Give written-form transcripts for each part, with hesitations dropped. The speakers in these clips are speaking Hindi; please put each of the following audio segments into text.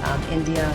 India.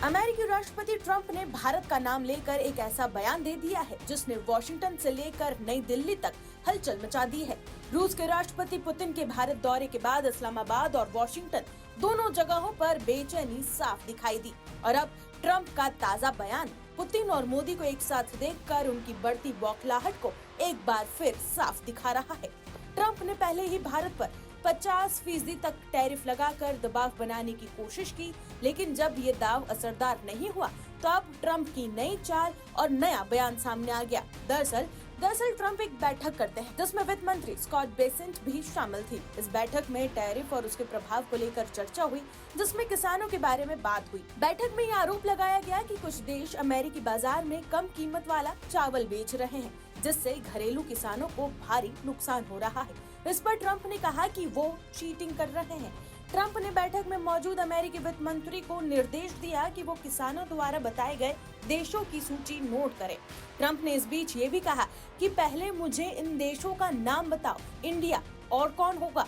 अमेरिकी राष्ट्रपति ट्रंप ने भारत का नाम लेकर एक ऐसा बयान दे दिया है जिसने वॉशिंगटन से लेकर नई दिल्ली तक हलचल मचा दी है। रूस के राष्ट्रपति पुतिन के भारत दौरे के बाद इस्लामाबाद और वॉशिंगटन दोनों जगहों पर बेचैनी साफ दिखाई दी और अब ट्रंप का ताजा बयान पुतिन और मोदी को एक साथ देखकर उनकी बढ़ती बौखलाहट को एक बार फिर साफ दिखा रहा है। ट्रंप ने पहले ही भारत पर 50% तक टैरिफ लगाकर दबाव बनाने की कोशिश की, लेकिन जब ये दाव असरदार नहीं हुआ तो अब ट्रंप की नई चाल और नया बयान सामने आ गया। दरअसल ट्रंप एक बैठक करते हैं जिसमें वित्त मंत्री स्कॉट बेसेंट भी शामिल थी। इस बैठक में टैरिफ और उसके प्रभाव को लेकर चर्चा हुई, जिसमें किसानों के बारे में बात हुई। बैठक में यह आरोप लगाया गया कि कुछ देश अमेरिकी बाजार में कम कीमत वाला चावल बेच रहे हैं, जिससे घरेलू किसानों को भारी नुकसान हो रहा है। इस पर ट्रंप ने कहा कि वो चीटिंग कर रहे हैं। ट्रंप ने बैठक में मौजूद अमेरिकी वित्त मंत्री को निर्देश दिया कि वो किसानों द्वारा बताए गए देशों की सूची नोट करें। ट्रंप ने इस बीच ये भी कहा कि पहले मुझे इन देशों का नाम बताओ, इंडिया और कौन होगा।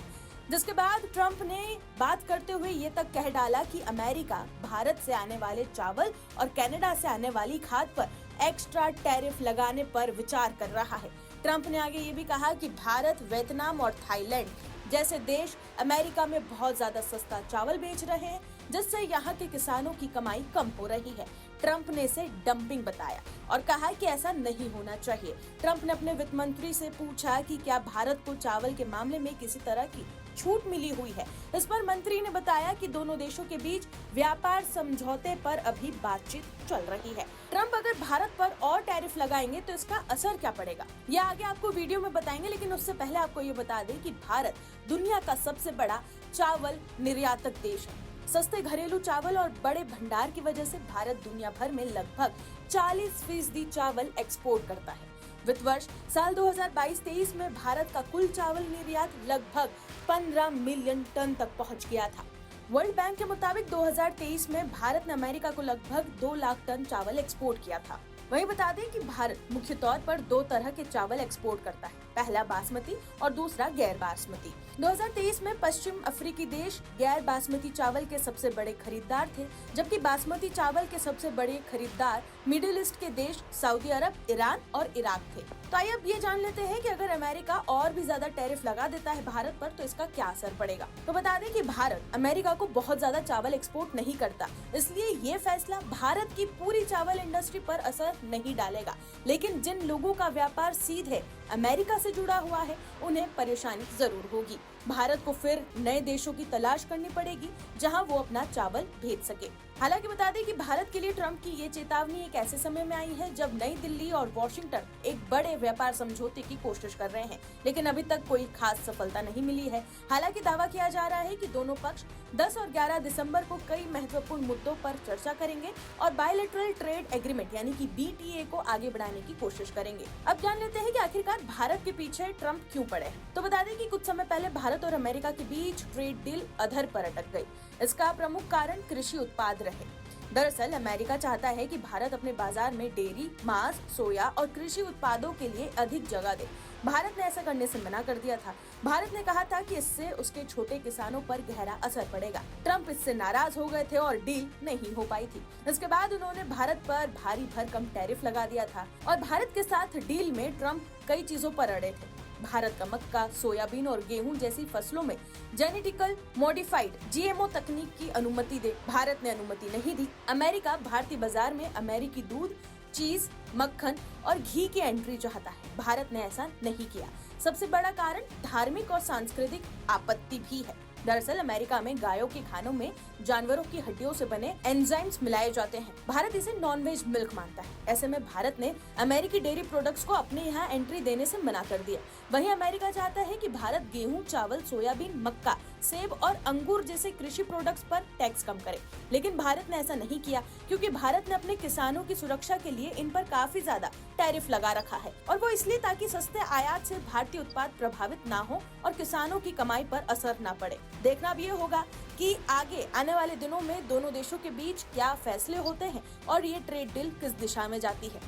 जिसके बाद ट्रंप ने बात करते हुए ये तक कह डाला कि अमेरिका भारत से आने वाले चावल और कनाडा से आने वाली खाद पर एक्स्ट्रा टैरिफ लगाने पर विचार कर रहा है। ट्रंप ने आगे ये भी कहा कि भारत, वियतनाम और थाईलैंड जैसे देश अमेरिका में बहुत ज्यादा सस्ता चावल बेच रहे हैं, जिससे यहाँ के किसानों की कमाई कम हो रही है। ट्रंप ने इसे डंपिंग बताया और कहा कि ऐसा नहीं होना चाहिए। ट्रंप ने अपने वित्त मंत्री से पूछा कि क्या भारत को चावल के मामले में किसी तरह की छूट मिली हुई है। इस पर मंत्री ने बताया कि दोनों देशों के बीच व्यापार समझौते पर अभी बातचीत चल रही है। ट्रंप अगर भारत पर और टैरिफ लगाएंगे तो इसका असर क्या पड़ेगा, यह आगे आपको वीडियो में बताएंगे, लेकिन उससे पहले आपको ये बता दें कि भारत दुनिया का सबसे बड़ा चावल निर्यातक देश है। सस्ते घरेलू चावल और बड़े भंडार की वजह से भारत दुनिया भर में लगभग 40% चावल एक्सपोर्ट करता है। वित्त वर्ष साल 2022-23 में भारत का कुल चावल निर्यात लगभग 15 मिलियन टन तक पहुंच गया था। वर्ल्ड बैंक के मुताबिक 2023 में भारत ने अमेरिका को लगभग 2 लाख टन चावल एक्सपोर्ट किया था। वहीं बता दें कि भारत मुख्य तौर पर 2 तरह के चावल एक्सपोर्ट करता है, पहला बासमती और दूसरा गैर बासमती। 2023 में पश्चिम अफ्रीकी देश गैर बासमती चावल के सबसे बड़े खरीदार थे, जबकि बासमती चावल के सबसे बड़े खरीदार मिडिल ईस्ट के देश सऊदी अरब, ईरान और इराक थे। तो आइए अब ये जान लेते हैं कि अगर अमेरिका और भी ज्यादा टैरिफ लगा देता है भारत पर तो इसका क्या असर पड़ेगा। तो बता दें कि भारत अमेरिका को बहुत ज्यादा चावल एक्सपोर्ट नहीं करता, इसलिए ये फैसला भारत की पूरी चावल इंडस्ट्री पर असर नहीं डालेगा, लेकिन जिन लोगों का व्यापार सीधे अमेरिका से जुड़ा हुआ है उन्हें परेशानी जरूर होगी। भारत को फिर नए देशों की तलाश करनी पड़ेगी जहां वो अपना चावल भेज सके। हालांकि बता दें कि भारत के लिए ट्रंप की ये चेतावनी एक ऐसे समय में आई है जब नई दिल्ली और वॉशिंगटन एक बड़े व्यापार समझौते की कोशिश कर रहे हैं, लेकिन अभी तक कोई खास सफलता नहीं मिली है। हालांकि दावा किया जा रहा है कि दोनों पक्ष 10 और 11 दिसंबर को कई महत्वपूर्ण मुद्दों पर चर्चा करेंगे और बायलैटरल ट्रेड एग्रीमेंट यानी कि BTA को आगे बढ़ाने की कोशिश करेंगे। अब जान लेते हैं कि आखिरकार भारत के पीछे ट्रंप क्यों पड़े हैं। तो बता दें कि कुछ समय पहले भारत और अमेरिका के बीच ट्रेड डील अधर पर अटक गई। इसका प्रमुख कारण कृषि उत्पाद रहे। दरअसल अमेरिका चाहता है कि भारत अपने बाजार में डेयरी, मांस, सोया और कृषि उत्पादों के लिए अधिक जगह दे। भारत ने ऐसा करने से मना कर दिया था। भारत ने कहा था कि इससे उसके छोटे किसानों पर गहरा असर पड़ेगा। ट्रंप इससे नाराज हो गए थे और डील नहीं हो पाई थी। इसके बाद उन्होंने भारत पर भारी भरकम टैरिफ लगा दिया था और भारत के साथ डील में ट्रंप कई चीजों पर अड़े थे। भारत का मक्का, सोयाबीन और गेहूं जैसी फसलों में जेनेटिकल मॉडिफाइड GMO तकनीक की अनुमति दे भारत ने अनुमति नहीं दी। अमेरिका भारतीय बाजार में अमेरिकी दूध, चीज, मक्खन और घी की एंट्री चाहता है। भारत ने ऐसा नहीं किया। सबसे बड़ा कारण धार्मिक और सांस्कृतिक आपत्ति भी है। दरअसल अमेरिका में गायों के खानों में जानवरों की हड्डियों से बने एंजाइम्स मिलाए जाते हैं। भारत इसे नॉन-वेज मिल्क मानता है। ऐसे में भारत ने अमेरिकी डेयरी प्रोडक्ट्स को अपने यहाँ एंट्री देने से मना कर दिया। वहीं अमेरिका चाहता है कि भारत गेहूं, चावल, सोयाबीन, मक्का, सेब और अंगूर जैसे कृषि प्रोडक्ट्स पर टैक्स कम करे, लेकिन भारत ने ऐसा नहीं किया क्योंकि भारत ने अपने किसानों की सुरक्षा के लिए इन पर काफी ज्यादा टैरिफ लगा रखा है और वो इसलिए ताकि सस्ते आयात से भारतीय उत्पाद प्रभावित ना हो और किसानों की कमाई पर असर न पड़े। देखना अब ये होगा कि आगे आने वाले दिनों में दोनों देशों के बीच क्या फैसले होते हैं और ये ट्रेड डील किस दिशा में जाती है।